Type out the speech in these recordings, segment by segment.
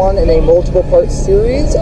1 in a multiple-part series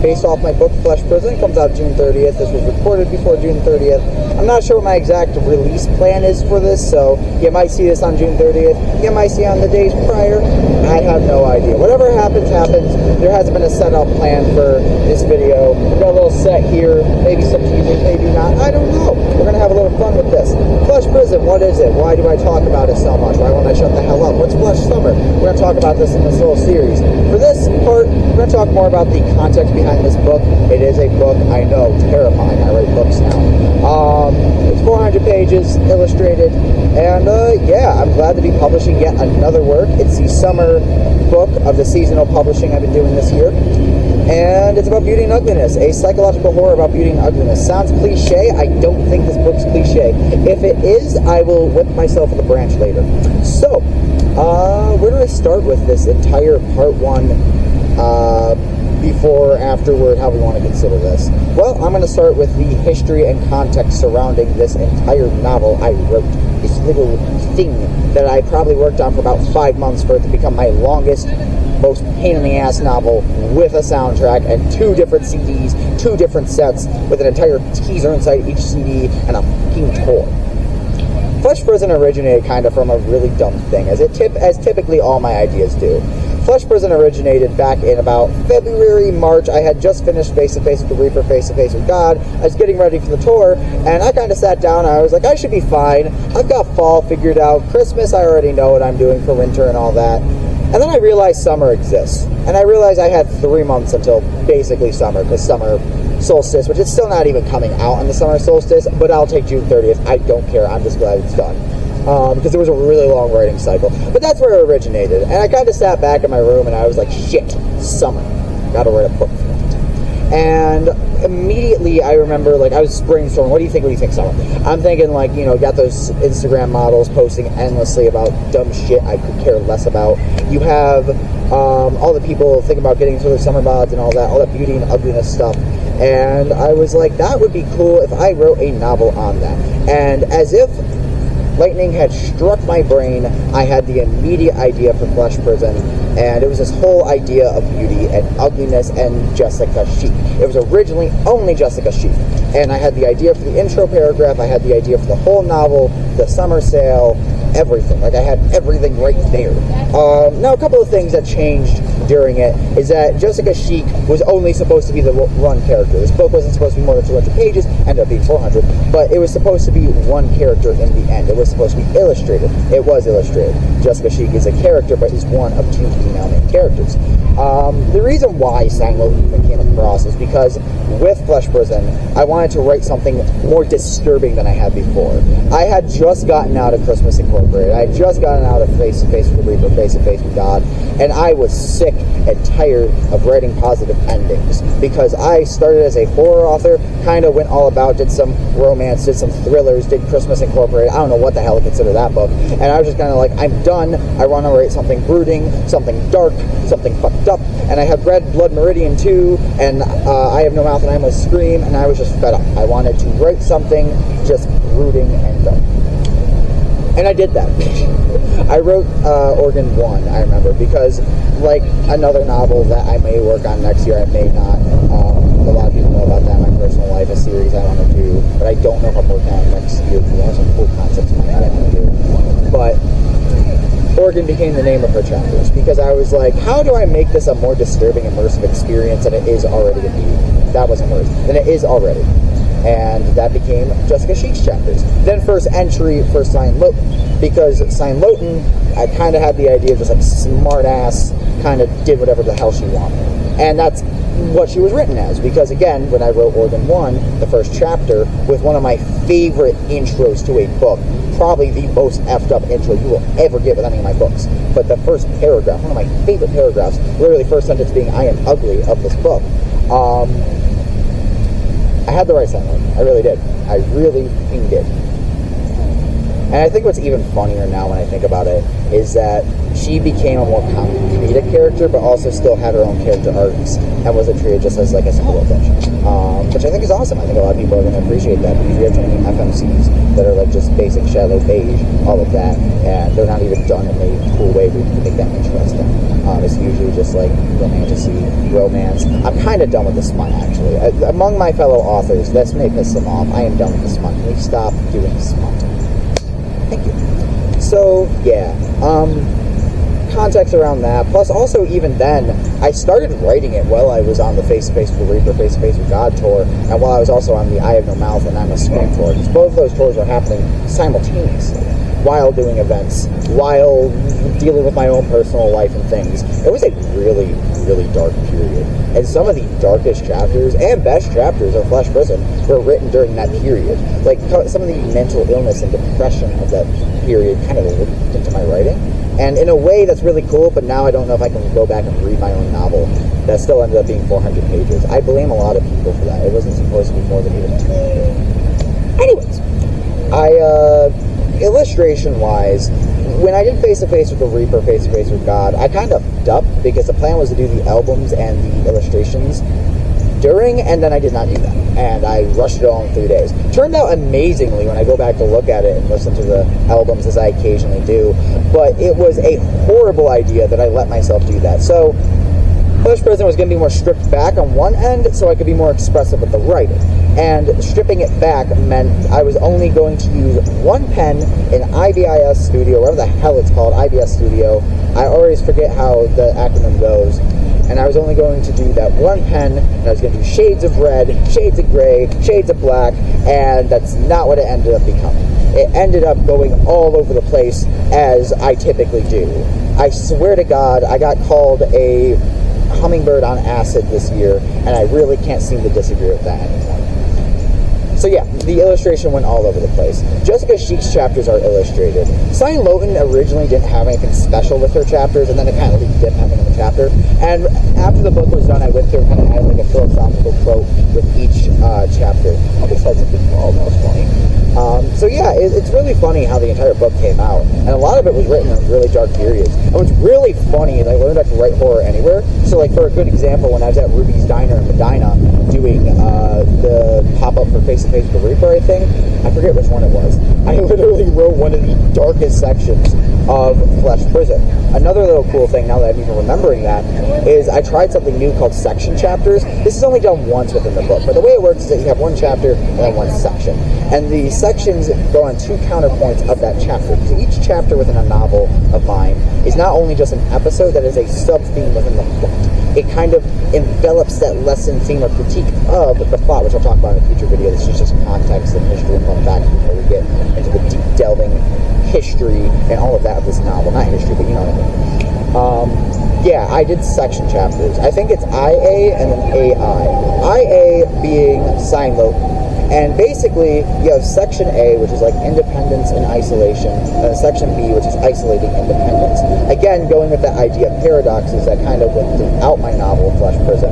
based off my book, Flesh Prison. It comes out June 30th. This was recorded before June 30th. I'm not sure what my exact release plan is for this, so you might see this on June 30th. You might see it on the days prior. I have no idea. Whatever happens, happens. There hasn't been a set-up plan for this video. We've got a little set here, maybe some teasers, maybe not. I don't know. We're going to have a little fun with this. Flesh Prison, what is it? Why do I talk about it so much? Why won't I shut the hell up? What's Flesh Summer? We're going to talk about this in this little series. For this part, we're going to talk more about the context behind this book. It is a book, I know, terrifying. I write books now. It's 400 pages, illustrated, and yeah, I'm glad to be publishing yet another work. It's the summer book of the seasonal publishing I've been doing this year. And it's about beauty and ugliness, a psychological horror about beauty and ugliness. Sounds cliche. I don't think this book's cliche. If it is, I will whip myself with a branch later. So, where do I start with this entire part 1, before, afterward, how we want to consider this? Well, I'm going to start with the history and context surrounding this entire novel I wrote. This little thing that I probably worked on for about 5 months for it to become my longest, most pain-in-the-ass novel with a soundtrack and 2 different CDs, 2 different sets with an entire teaser inside each CD and a fucking tour. Flesh Prison originated kind of from a really dumb thing, as typically all my ideas do. Flesh Prison originated back in about February, March. I had just finished Face to Face with the Reaper, Face to Face with God. I was getting ready for the tour, and I kind of sat down, and I was like, I should be fine. I've got fall figured out. Christmas, I already know what I'm doing for winter and all that. And then I realized summer exists. And I realized I had 3 months until basically summer, because summer solstice, which is still not even coming out on the summer solstice, but I'll take June 30th. I don't care. I'm just glad it's done. Because there was a really long writing cycle. But that's where it originated. And I kind of sat back in my room and I was like, shit, summer. Gotta write a book for that. And immediately I remember, like, I was brainstorming, what do you think, summer? I'm thinking, like, you know, got those Instagram models posting endlessly about dumb shit I could care less about. You have all the people thinking about getting into their summer bods and all that beauty and ugliness stuff. And I was like, that would be cool if I wrote a novel on that. And as if lightning had struck my brain, I had the immediate idea for Flesh Prison, and it was this whole idea of beauty and ugliness and Jessica Sheep. It was originally only Jessica Sheep, and I had the idea for the intro paragraph, I had the idea for the whole novel, the summer sale, everything. Like, I had everything right there. Now, a couple of things that changed during it is that Jessica Sheik was only supposed to be the run character. This book wasn't supposed to be more than 200 pages, ended up being 400, but it was supposed to be one character in the end. It was supposed to be illustrated. It was illustrated. Jessica Sheik is a character, but is one of 2 female main characters. The reason why Signe even came across is because with Flesh Prison, I wanted to write something more disturbing than I had before. I had just gotten out of Christmas Incorporated. I had just gotten out of Face to Face with the Reaper, Face to Face with God, and I was sick and tired of writing positive endings because I started as a horror author, kind of went all about, did some romance, did some thrillers, did Christmas Incorporated. I don't know what the hell to consider that book, and I was just kind of like, I'm done. I want to write something brooding, something dark, something fucked up. And I had read Blood Meridian 2 and I Have No Mouth and I Must Scream, and I was just fed up. I wanted to write something just brooding and dark. And I did that. I wrote Organ 1, I remember, because, like another novel that I may work on next year, I may not. A lot of people know about that, My Personal Life, a series I want to do, but I don't know if I'm working on it next year because I have some cool concepts in my head I want to do. But Organ became the name of her chapters because I was like, how do I make this a more disturbing, immersive experience than it is already going to be? That wasn't words. Than it is already. And that became Jessica Sheik's chapters. Then first entry for Signe Loton, because Signe Loton, I kind of had the idea of just like smart ass, kind of did whatever the hell she wanted. And that's what she was written as, because again, when I wrote Organ 1, the first chapter, with one of my favorite intros to a book, probably the most effed up intro you will ever get with any of my books, but the first paragraph, one of my favorite paragraphs, literally first sentence being, I am ugly, of this book, I had the right Signe Loton. I really did. I really did. And I think what's even funnier now when I think about it is that she became a more comedic character, but also still had her own character arcs and wasn't treated just as like a simple bitch. Which I think is awesome. I think a lot of people are going to appreciate that, because we have so many FMCs that are like just basic shadow beige, all of that, and they're not even done in a cool way where you can make that interesting. It's usually just like romantasy, romance. I'm kind of done with the smut, actually. Among my fellow authors, this may piss them off. I am done with the smut. Can we stop doing smut? Thank you. So, yeah. Context around that. Plus, also, even then, I started writing it while I was on the Face to Face with the Reaper, Face to Face with God tour, and while I was also on the I Have No Mouth and I'm a Scream tour. Because both of those tours were happening simultaneously, while doing events, while dealing with my own personal life and things. It was a really, really dark period. And some of the darkest chapters and best chapters of Flesh Prison were written during that period. Like, some of the mental illness and depression of that period kind of leaked into my writing. And in a way, that's really cool, but now I don't know if I can go back and read my own novel. That still ended up being 400 pages. I blame a lot of people for that. It wasn't supposed to be more than even 200. Anyways, illustration-wise, when I did Face to Face with the Reaper, Face to Face with God, I kind of dubbed, because the plan was to do the albums and the illustrations during, and then I did not do that. And I rushed it all in 3 days. Turned out amazingly when I go back to look at it and listen to the albums, as I occasionally do, but it was a horrible idea that I let myself do that. So, Flesh Prison was going to be more stripped back on one end, so I could be more expressive with the writing. And stripping it back meant I was only going to use one pen in IBIS Studio, whatever the hell it's called, IBS Studio. I always forget how the acronym goes. And I was only going to do that one pen, and I was going to do shades of red, shades of gray, shades of black, and that's not what it ended up becoming. It ended up going all over the place, as I typically do. I swear to God, I got called a hummingbird on acid this year, and I really can't seem to disagree with that anymore. So yeah, the illustration went all over the place. Jessica Sheik's chapters are illustrated. Signe Loton originally didn't have anything special with her chapters, and then it kind of leaked depending on the chapter. And after the book was done, I went through and kind of added like a philosophical quote with each chapter. I just had something almost funny. So yeah, it's really funny how the entire book came out, and a lot of it was written in really dark periods. And what's really funny is I learned I could write horror anywhere. So like, for a good example, when I was at Ruby's Diner in Medina doing the pop-up for Face to Face with the Reaper, I think, I forget which one it was, I literally wrote one of the darkest sections of Flesh Prison. Another little cool thing, now that I'm even remembering that, is I tried something new called section chapters. This is only done once within the book, but the way it works is that you have one chapter and then one section. And the sections go on two counterpoints of that chapter. So each chapter within a novel of mine is not only just an episode, that is a sub-theme within the plot. It kind of envelops that lesson, theme, or critique of the plot, which I'll talk about in a future video. This is just context and history and fun facts before we get into the deep delving history and all of that of this novel. Not history, but you know what I mean. Yeah, I did section chapters. I think it's IA and then AI. IA being Signe Loton. And basically, you have Section A, which is like independence and isolation, and Section B, which is isolating independence. Again, going with that idea of paradoxes that kind of went throughout my novel, Flesh Prison.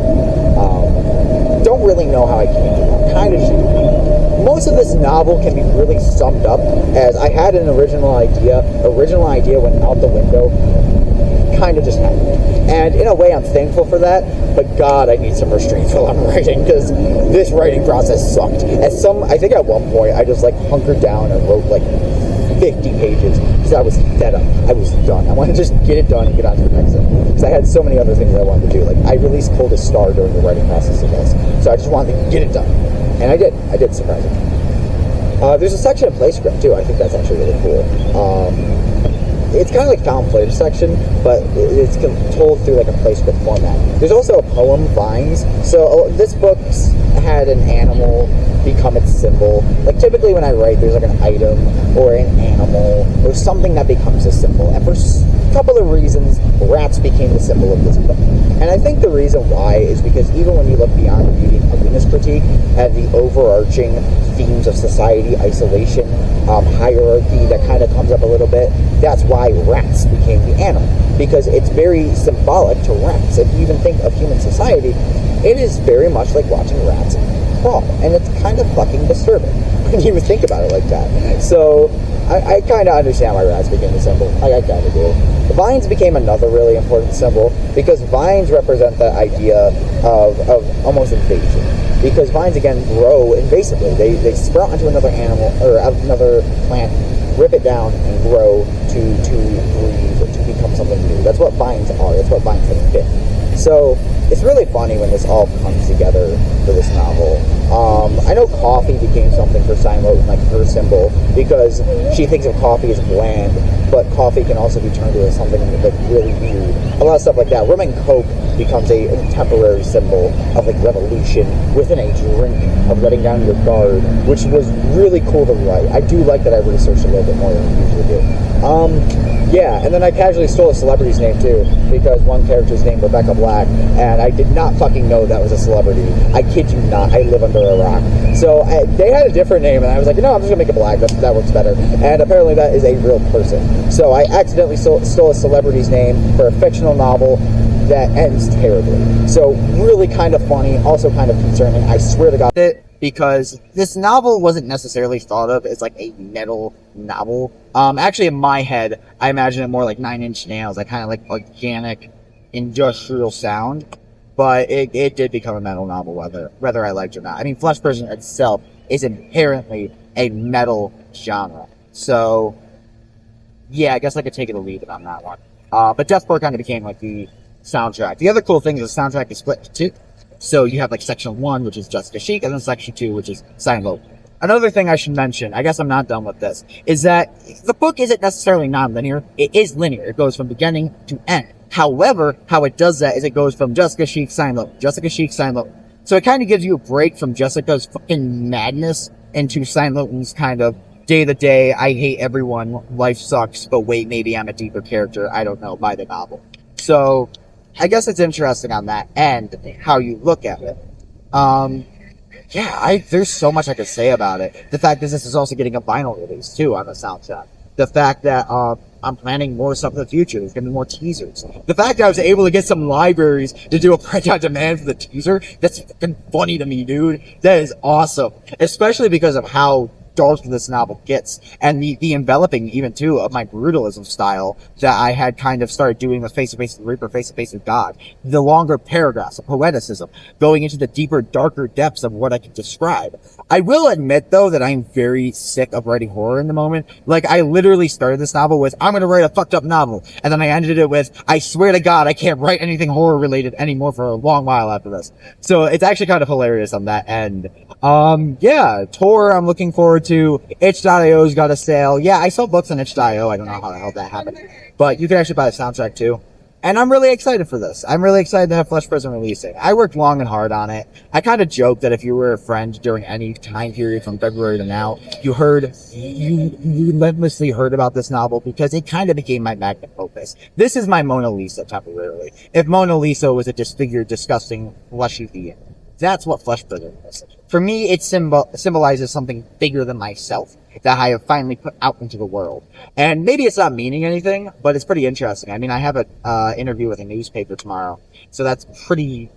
Don't really know how I came to that. Kind of stupid. Most of this novel can be really summed up as I had an original idea went out the window, kind of just happened. And in a way, I'm thankful for that, but God, I need some restraint while I'm writing, because this writing process sucked. I think at one point, I just like hunkered down and wrote like 50 pages, because I was fed up. I was done. I wanted to just get it done and get on to the next thing, because I had so many other things I wanted to do. Like, I released Coldest Star during the writing process of this, so I just wanted to get it done. And I did. I did, surprisingly. There's a section of play script, too. I think that's actually really cool. It's kind of like found footage section, but it's told through like a play script format. There's also a poem, Vines. So this book had an animal become its symbol. Like, typically when I write, there's like an item or an animal or something that becomes a symbol. And for a couple of reasons, rats became the symbol of this book. And I think the reason why is because even when you look beyond the beauty and ugliness critique and the overarching themes of society, isolation, hierarchy that kind of comes up a little bit, that's why rats became the animal, because it's very symbolic to rats. If you even think of human society, it is very much like watching rats crawl, and it's kind of fucking disturbing when you think about it like that. So I kind of understand why rats became the symbol. I kind of do. Vines became another really important symbol because vines represent the idea of almost invasion. Because vines, again, grow invasively. They sprout onto another animal or another plant, rip it down, and grow to breathe, to become something new. That's what vines are. That's what vines have been. So it's really funny when this all comes together for this novel. I know coffee became something for Signe, like her symbol, because she thinks of coffee as bland, but coffee can also be turned into something like really weird. A lot of stuff like that. Rum and Coke becomes a temporary symbol of like revolution within a drink, of letting down your guard, which was really cool to write. I do like that I researched a little bit more than I usually do. Yeah, and then I casually stole a celebrity's name too, because one character's named Rebecca Black, and I did not fucking know that was a celebrity. I kid you not, I live under a rock. So they had a different name, and I was like, no, I'm just gonna make it black, that works better. And apparently that is a real person. So I accidentally stole a celebrity's name for a fictional novel that ends terribly. So really kind of funny, also kind of concerning, I swear to God. Because this novel wasn't necessarily thought of as like a metal novel. Actually in my head, I imagine it more like 9 Inch Nails, like kind of like organic, industrial sound. But it did become a metal novel, whether I liked it or not. I mean, Flesh Prison itself is inherently a metal genre. So, yeah, I guess I could take it or leave it on that one. But Deathcore kind of became like the soundtrack. The other cool thing is the soundtrack is split into two. So you have like section 1, which is Jessica Chic, and then section 2, which is Signe. Another thing I should mention, I guess I'm not done with this, is that the book isn't necessarily non-linear. It is linear. It goes from beginning to end. However, how it does that is it goes from Jessica Chic, Signe, Jessica Chic, Signe. So it kind of gives you a break from Jessica's fucking madness into Signe's kind of day-to-day, I hate everyone, life sucks, but wait, maybe I'm a deeper character, I don't know, by the novel. So I guess it's interesting on that end, how you look at it. Yeah, there's so much I could say about it. The fact is this is also getting a vinyl release, too, on the soundtrack. The fact that, I'm planning more stuff in the future. There's gonna be more teasers. The fact that I was able to get some libraries to do a print on demand for the teaser, that's fucking funny to me, dude. That is awesome. Especially because of how dark this novel gets, and the enveloping even too of my brutalism style that I had kind of started doing with Face to Face with the Reaper, Face to Face with God. The longer paragraphs of poeticism, going into the deeper, darker depths of what I could describe. I will admit though that I'm very sick of writing horror in the moment. Like I literally started this novel with, I'm gonna write a fucked up novel, and then I ended it with, I swear to God I can't write anything horror related anymore for a long while after this. So it's actually kind of hilarious on that end. Yeah, Tor I'm looking forward to. Itch.io's got a sale. Yeah, I sell books on Itch.io. I don't know how the hell that happened. But you can actually buy the soundtrack too. And I'm really excited for this. I'm really excited to have Flesh Prison releasing. I worked long and hard on it. I kind of joked that if you were a friend during any time period from February to now, you relentlessly heard about this novel because it kind of became my magnum opus. This is my Mona Lisa temporarily. If Mona Lisa was a disfigured, disgusting, fleshy being. That's what Flesh Prison is. For me, it symbolizes something bigger than myself that I have finally put out into the world. And maybe it's not meaning anything, but it's pretty interesting. I mean, I have an interview with a newspaper tomorrow, so that's pretty,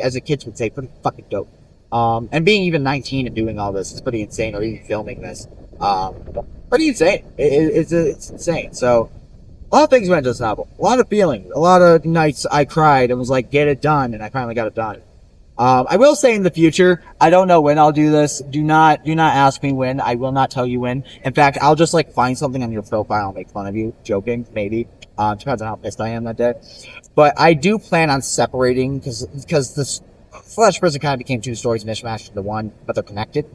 as the kids would say, pretty fucking dope. And being even 19 and doing all this is pretty insane, or even filming this. Pretty insane. It's insane. So, a lot of things went into this novel. A lot of feeling. A lot of nights I cried and was like, get it done, and I finally got it done. I will say in the future, I don't know when I'll do this. Do not ask me when. I will not tell you when. In fact, I'll just like find something on your profile and make fun of you. Joking, maybe. Depends on how pissed I am that day. But I do plan on separating because this Flesh Prison kind of became two stories mishmashed into one, but they're connected.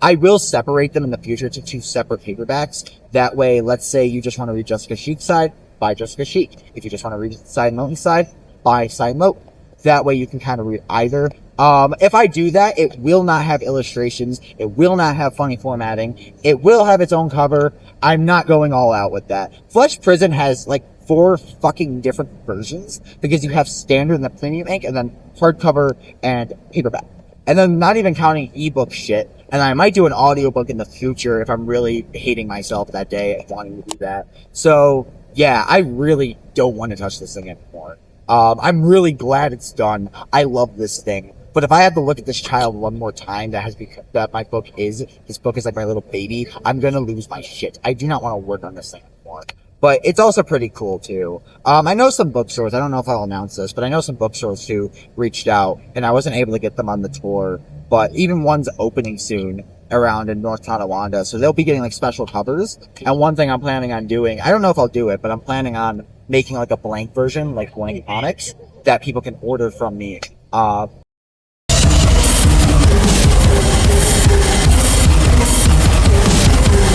I will separate them in the future to two separate paperbacks. That way, let's say you just want to read Jessica Chic's side, buy Jessica Chic. If you just want to read Signe Moten's side, buy Signe Moten. That way you can kind of read either. If I do that, it will not have illustrations. It will not have funny formatting. It will have its own cover. I'm not going all out with that. Flesh Prison has like 4 fucking different versions because you have standard and the premium ink and then hardcover and paperback. And then not even counting ebook shit. And I might do an audiobook in the future if I'm really hating myself that day and wanting to do that. So yeah, I really don't want to touch this thing anymore. I'm really glad it's done. I love this thing. But if I had to look at this child one more time, that this book is like my little baby, I'm gonna lose my shit. I do not want to work on this thing anymore. But it's also pretty cool too. I know some bookstores, I don't know if I'll announce this, but I know some bookstores who reached out, and I wasn't able to get them on the tour, but even one's opening soon around in North Tonawanda, so they'll be getting like special covers. And one thing I'm planning on doing, I don't know if I'll do it, but I'm planning on making like a blank version, like blank comics, that people can order from me.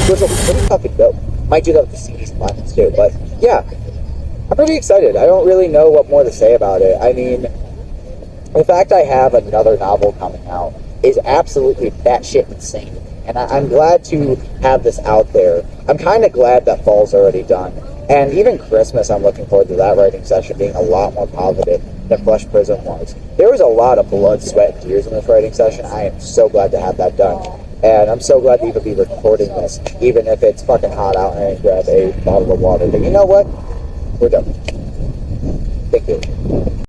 Which will be pretty fucking dope. Might do that with the CDs and vinyls too, but yeah, I'm pretty excited. I don't really know what more to say about it. I mean, the fact I have another novel coming out is absolutely batshit insane, and I'm glad to have this out there. I'm kind of glad that fall's already done, and even Christmas, I'm looking forward to that writing session being a lot more positive than Flesh Prism was. There was a lot of blood, sweat, and tears in this writing session. I am so glad to have that done. And I'm so glad to even be recording this, even if it's fucking hot out and I grab a bottle of water. But you know what? We're done. Thank you.